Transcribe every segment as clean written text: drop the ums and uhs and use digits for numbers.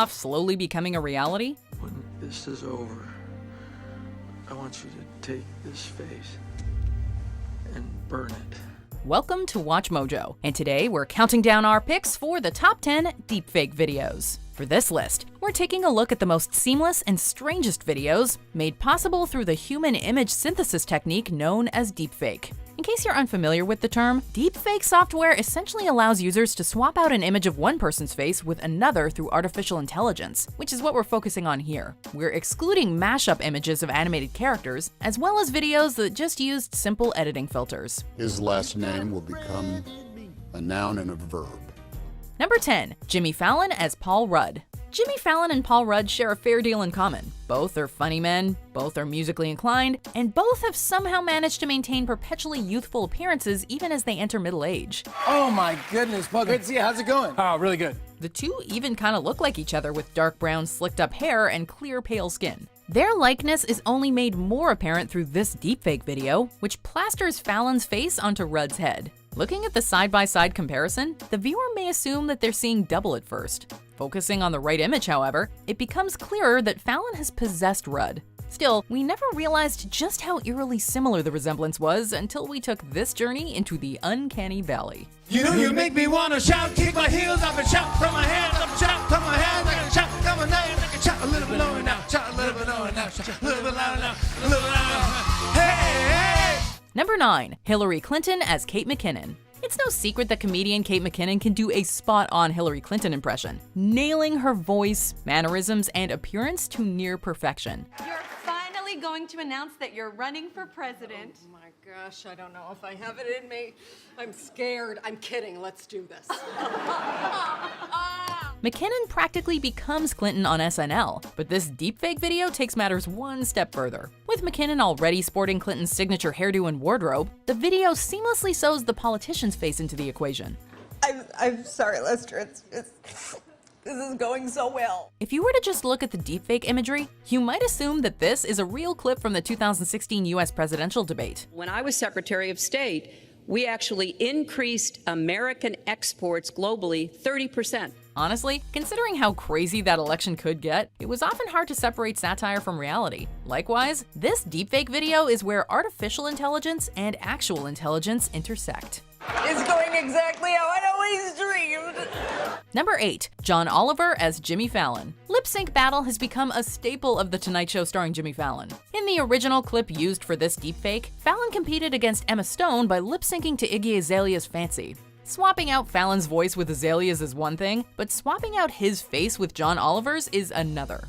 slowly becoming a reality? When this is over, I want you to take this face and burn it. Welcome to Watch Mojo, and today we're counting down our picks for the top 10 deepfake videos. For this list, we're taking a look at the most seamless and strangest videos made possible through the human image synthesis technique known as deepfake. In case you're unfamiliar with the term, deepfake software essentially allows users to swap out an image of one person's face with another through artificial intelligence, which is what we're focusing on here. We're excluding mashup images of animated characters, as well as videos that just used simple editing filters. His last name will become a noun and a verb. Number 10. Jimmy Fallon as Paul Rudd. Jimmy Fallon and Paul Rudd share a fair deal in common. Both are funny men, both are musically inclined, and both have somehow managed to maintain perpetually youthful appearances even as they enter middle age. Oh my goodness, Bugger. Good to see you. How's it going? Oh, really good. The two even kind of look like each other with dark brown slicked up hair and clear pale skin. Their likeness is only made more apparent through this deepfake video, which plasters Fallon's face onto Rudd's head. Looking at the side-by-side comparison, the viewer may assume that they're seeing double at first. Focusing on the right image, however, it becomes clearer that Fallon has possessed Rudd. Still, we never realized just how eerily similar the resemblance was until we took this journey into the uncanny valley. You know you make me wanna shout, kick my heels up and shout, throw my hands up, shout, throw my hands like a shout, come on now, like a shout, a little bit lower now, shout a little bit lower now, shout a little bit louder now, a little bit louder now. Hey, hey! Number 9. Hillary Clinton as Kate McKinnon. It's no secret that comedian Kate McKinnon can do a spot-on Hillary Clinton impression, nailing her voice, mannerisms, and appearance to near perfection. You're finally going to announce that you're running for president. Oh my gosh, I don't know if I have it in me. I'm scared. I'm kidding. Let's do this. McKinnon practically becomes Clinton on SNL, but this deepfake video takes matters one step further. With McKinnon already sporting Clinton's signature hairdo and wardrobe, the video seamlessly sews the politician's face into the equation. I'm sorry, Lester. This is going so well. If you were to just look at the deepfake imagery, you might assume that this is a real clip from the 2016 US presidential debate. When I was Secretary of State, we actually increased American exports globally 30%. Honestly, considering how crazy that election could get, it was often hard to separate satire from reality. Likewise, this deepfake video is where artificial intelligence and actual intelligence intersect. It's going exactly how I'd always dreamed. Number 8. John Oliver as Jimmy Fallon. Lip sync battle has become a staple of The Tonight Show starring Jimmy Fallon. In the original clip used for this deepfake, Fallon competed against Emma Stone by lip syncing to Iggy Azalea's Fancy. Swapping out Fallon's voice with Azalea's is one thing, but swapping out his face with John Oliver's is another.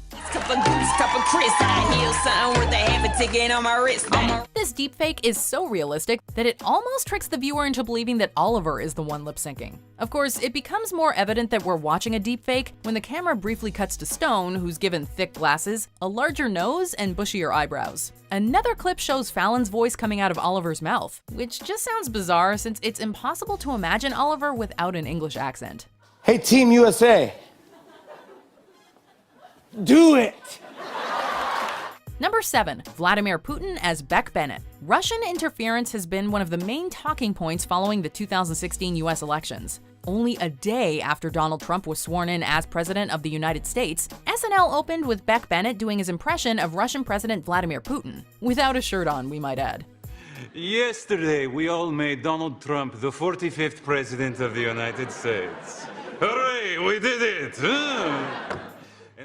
This deepfake is so realistic that it almost tricks the viewer into believing that Oliver is the one lip syncing. Of course, it becomes more evident that we're watching a deepfake when the camera briefly cuts to Stone, who's given thick glasses, a larger nose, and bushier eyebrows. Another clip shows Fallon's voice coming out of Oliver's mouth, which just sounds bizarre since it's impossible to imagine Oliver without an English accent. Hey, Team USA. Do it! Number 7. Vladimir Putin as Beck Bennett. Russian interference has been one of the main talking points following the 2016 US elections. Only a day after Donald Trump was sworn in as President of the United States, SNL opened with Beck Bennett doing his impression of Russian President Vladimir Putin. Without a shirt on, we might add. Yesterday, we all made Donald Trump the 45th President of the United States. Hooray, we did it!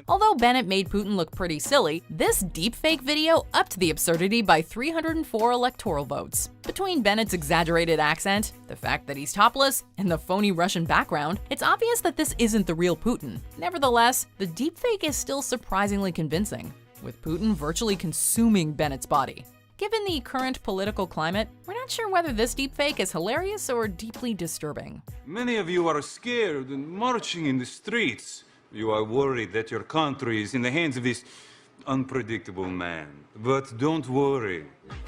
Although Bennett made Putin look pretty silly, this deepfake video upped the absurdity by 304 electoral votes. Between Bennett's exaggerated accent, the fact that he's topless, and the phony Russian background, it's obvious that this isn't the real Putin. Nevertheless, the deepfake is still surprisingly convincing, with Putin virtually consuming Bennett's body. Given the current political climate, we're not sure whether this deepfake is hilarious or deeply disturbing. Many of you are scared and marching in the streets. You are worried that your country is in the hands of this unpredictable man. But don't worry,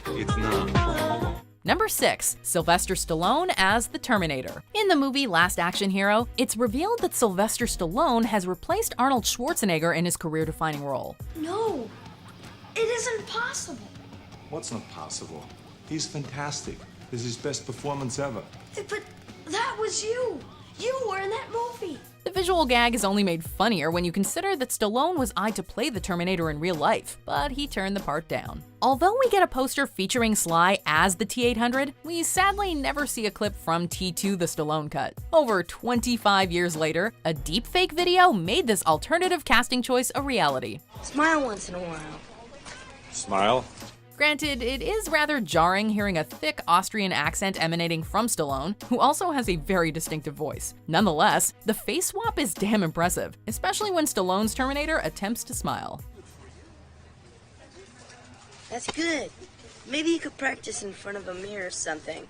it's not. Number 6. Sylvester Stallone as the Terminator. In the movie Last Action Hero, it's revealed that Sylvester Stallone has replaced Arnold Schwarzenegger in his career-defining role. No, it isn't possible. What's not possible? He's fantastic. This is his best performance ever. But that was you. You were in that movie. The visual gag is only made funnier when you consider that Stallone was eyed to play the Terminator in real life, but he turned the part down. Although we get a poster featuring Sly as the T-800, we sadly never see a clip from T2 the Stallone cut. Over 25 years later, a deepfake video made this alternative casting choice a reality. Smile once in a while. Smile. Granted, it is rather jarring hearing a thick Austrian accent emanating from Stallone, who also has a very distinctive voice. Nonetheless, the face swap is damn impressive, especially when Stallone's Terminator attempts to smile. That's good. Maybe you could practice in front of a mirror or something.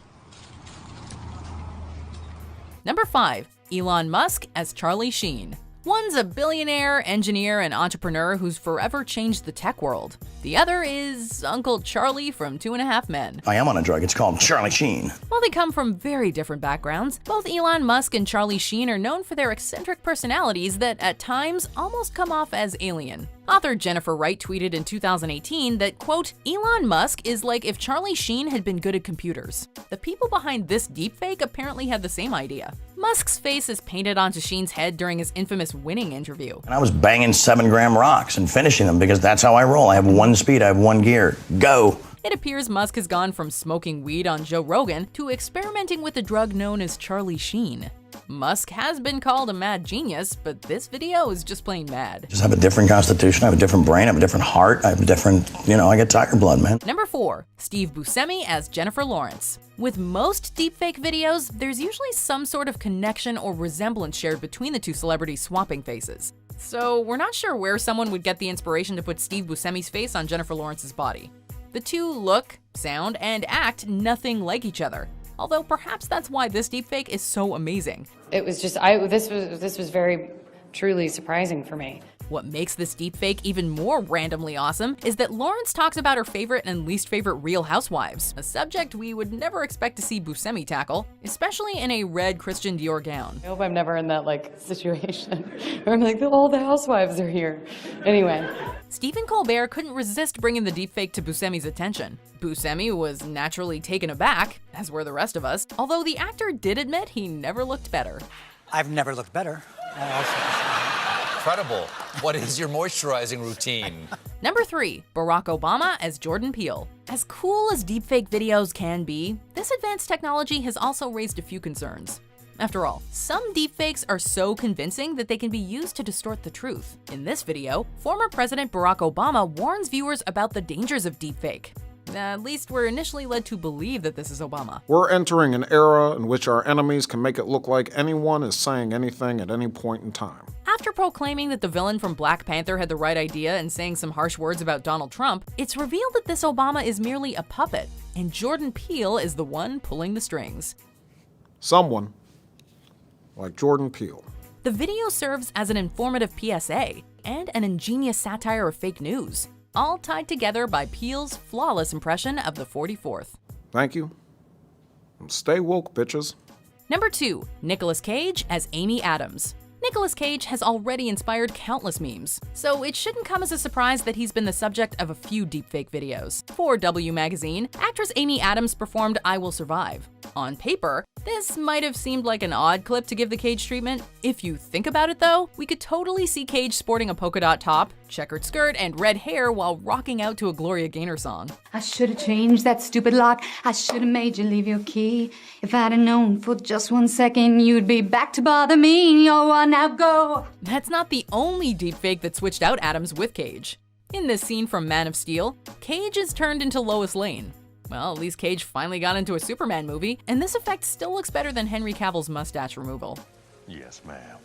Number 5. Elon Musk as Charlie Sheen. One's a billionaire, engineer, and entrepreneur who's forever changed the tech world. The other is Uncle Charlie from 2.5 Men. I am on a drug. It's called Charlie Sheen. While they come from very different backgrounds, both Elon Musk and Charlie Sheen are known for their eccentric personalities that at times almost come off as alien. Author Jennifer Wright tweeted in 2018 that, quote, Elon Musk is like if Charlie Sheen had been good at computers. The people behind this deepfake apparently had the same idea. Musk's face is painted onto Sheen's head during his infamous winning interview. And I was banging 7-gram rocks and finishing them because that's how I roll. I have one speed, I have one gear. Go! It appears Musk has gone from smoking weed on Joe Rogan to experimenting with a drug known as Charlie Sheen. Musk has been called a mad genius, but this video is just plain mad. Just have a different constitution, I have a different brain, I have a different heart, I have a different, I get tiger blood, man. Number 4. Steve Buscemi as Jennifer Lawrence. With most deepfake videos, there's usually some sort of connection or resemblance shared between the two celebrities swapping faces. So we're not sure where someone would get the inspiration to put Steve Buscemi's face on Jennifer Lawrence's body. The two look, sound, and act nothing like each other. Although perhaps that's why this deepfake is so amazing. It was just, this was very truly surprising for me. What makes this deepfake even more randomly awesome is that Lawrence talks about her favorite and least favorite Real Housewives, a subject we would never expect to see Buscemi tackle, especially in a red Christian Dior gown. I hope I'm never in that situation where I'm like, all the housewives are here. Anyway. Stephen Colbert couldn't resist bringing the deepfake to Buscemi's attention. Buscemi was naturally taken aback, as were the rest of us, although the actor did admit he never looked better. I've never looked better. Incredible. What is your moisturizing routine? Number 3. Barack Obama as Jordan Peele. As cool as deepfake videos can be, this advanced technology has also raised a few concerns. After all, some deepfakes are so convincing that they can be used to distort the truth. In this video, former President Barack Obama warns viewers about the dangers of deepfake. At least we're initially led to believe that this is Obama. We're entering an era in which our enemies can make it look like anyone is saying anything at any point in time. After proclaiming that the villain from Black Panther had the right idea and saying some harsh words about Donald Trump, it's revealed that this Obama is merely a puppet, and Jordan Peele is the one pulling the strings. Someone like Jordan Peele. The video serves as an informative PSA and an ingenious satire of fake news, all tied together by Peele's flawless impression of the 44th. Thank you. And stay woke, bitches. Number 2. Nicolas Cage as Amy Adams. Nicolas Cage has already inspired countless memes, so it shouldn't come as a surprise that he's been the subject of a few deepfake videos. For W Magazine, actress Amy Adams performed I Will Survive. On paper, this might have seemed like an odd clip to give the Cage treatment. If you think about it though, we could totally see Cage sporting a polka dot top, checkered skirt, and red hair while rocking out to a Gloria Gaynor song. I should have changed that stupid lock. I should have made you leave your key. If I'd have known for just 1 second, you'd be back to bother me. Oh, now go. That's not the only deepfake that switched out Adams with Cage. In this scene from Man of Steel, Cage is turned into Lois Lane. Well, at least Cage finally got into a Superman movie, and this effect still looks better than Henry Cavill's mustache removal. Yes, ma'am.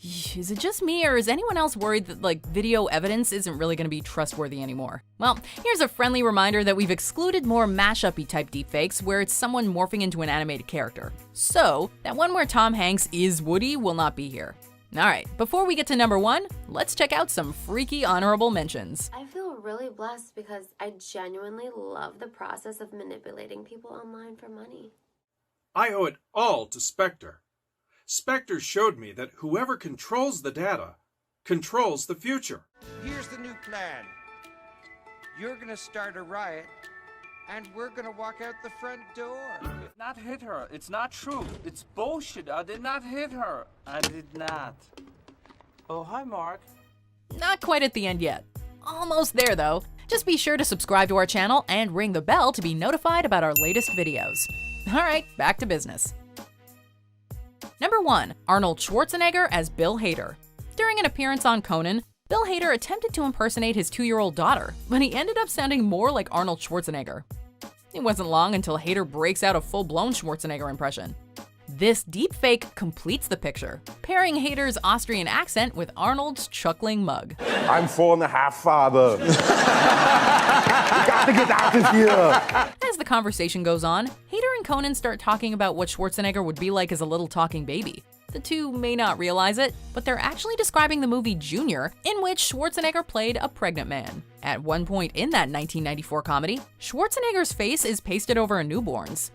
Is it just me, or is anyone else worried that, video evidence isn't really going to be trustworthy anymore? Well, here's a friendly reminder that we've excluded more mashup-y type deepfakes where it's someone morphing into an animated character. So, that one where Tom Hanks is Woody will not be here. Alright, before we get to number 1, let's check out some freaky honorable mentions. I feel really blessed because I genuinely love the process of manipulating people online for money. I owe it all to Spectre. Spectre showed me that whoever controls the data controls the future. Here's the new plan. You're gonna start a riot, and we're gonna walk out the front door. Not hit her. It's not true. It's bullshit. I did not hit her. I did not. Oh, hi, Mark. Not quite at the end yet. Almost there, though. Just be sure to subscribe to our channel and ring the bell to be notified about our latest videos. All right, back to business. Number 1. Arnold Schwarzenegger as Bill Hader. During an appearance on Conan, Bill Hader attempted to impersonate his 2-year-old daughter, but he ended up sounding more like Arnold Schwarzenegger. It wasn't long until Hader breaks out a full-blown Schwarzenegger impression. This deepfake completes the picture, pairing Hader's Austrian accent with Arnold's chuckling mug. I'm 4.5, Father. You got to get out of here. As the conversation goes on, Hader and Conan start talking about what Schwarzenegger would be like as a little talking baby. The two may not realize it, but they're actually describing the movie Junior, in which Schwarzenegger played a pregnant man. At one point in that 1994 comedy, Schwarzenegger's face is pasted over a newborn's.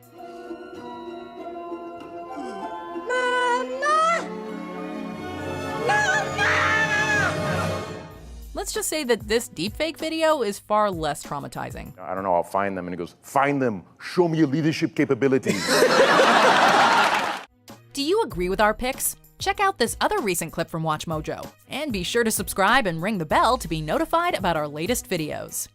Let's just say that this deepfake video is far less traumatizing. I don't know, I'll find them. And he goes, find them. Show me your leadership capabilities. Do you agree with our picks? Check out this other recent clip from WatchMojo. And be sure to subscribe and ring the bell to be notified about our latest videos.